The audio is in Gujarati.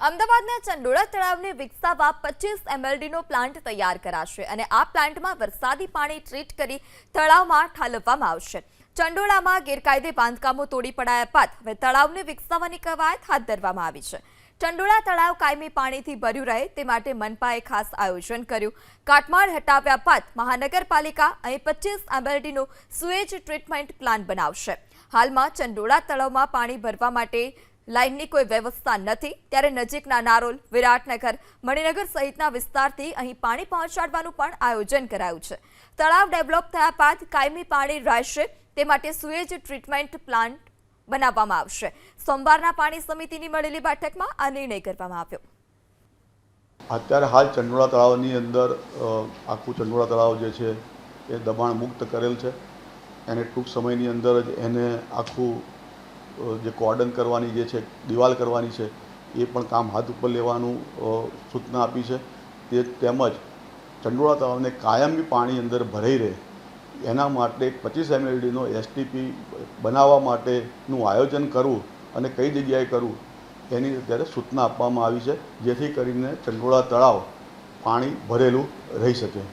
અમદાવાદના ચંડોળા તળાવને વિકસાવવા 25 MLDનો પ્લાન્ટ તૈયાર કરાશે અને આ પ્લાન્ટમાં વરસાદી પાણી ટ્રીટ કરી તળાવમાં ઠાલવવામાં આવશે। ચંડોળામાં ગેરકાયદે બાંધકામો તોડી પડાયા બાદ હવે તળાવને વિકસાવવાની કવાયત હાથ ધરવામાં આવી છે। ચંડોળા તળાવ કાયમી પાણીથી ભર્યું રહે તે માટે મનપાએ ખાસ આયોજન કર્યું। કાટમાળ હટાવ્યા બાદ મહાનગરપાલિકા અહીં 25 MLDનો સુએજ ટ્રીટમેન્ટ પ્લાન્ટ બનાવશે। હાલમાં ચંડોળા તળાવમાં પાણી ભરવા માટે લાઇનની કોઈ વ્યવસ્થા નથી, ત્યારે નજીકના નારોલ, વિરાટનગર, મણિનગર સહિતના વિસ્તારથી અહીં પાણી પહોંચાડવાનું પણ આયોજન કરાયું છે। તળાવ ડેવલપ થયા બાદ કાયમી પાણી રહેશે તે માટે સુએજ ટ્રીટમેન્ટ પ્લાન્ટ બનાવવામાં આવશે। સોમવારના પાણી સમિતિની મળેલી બેઠકમાં આ નિર્ણય કરવામાં આવ્યો। અત્યારે હાલ ચંડોળા તળાવની અંદર આખું ચંડોળા તળાવ જે છે એ દબાણ મુક્ત કરેલ છે અને ટૂંક સમયની અંદર જ એને આખું જે કોર્ડન કરવાની જે છે, દિવાલ કરવાની છે, એ પણ કામ હાથ ઉપર લેવાનું સૂચના આપી છે। તેમજ ચંડોળા તળાવને કાયમી પાણી અંદર ભરાઈ રહે એના માટે 25 MLDનો STP બનાવવા માટેનું આયોજન કરવું અને કઈ જગ્યાએ કરવું એની અત્યારે સૂચના આપવામાં આવી છે, જેથી કરીને ચંડોળા તળાવ પાણી ભરેલું રહી શકે।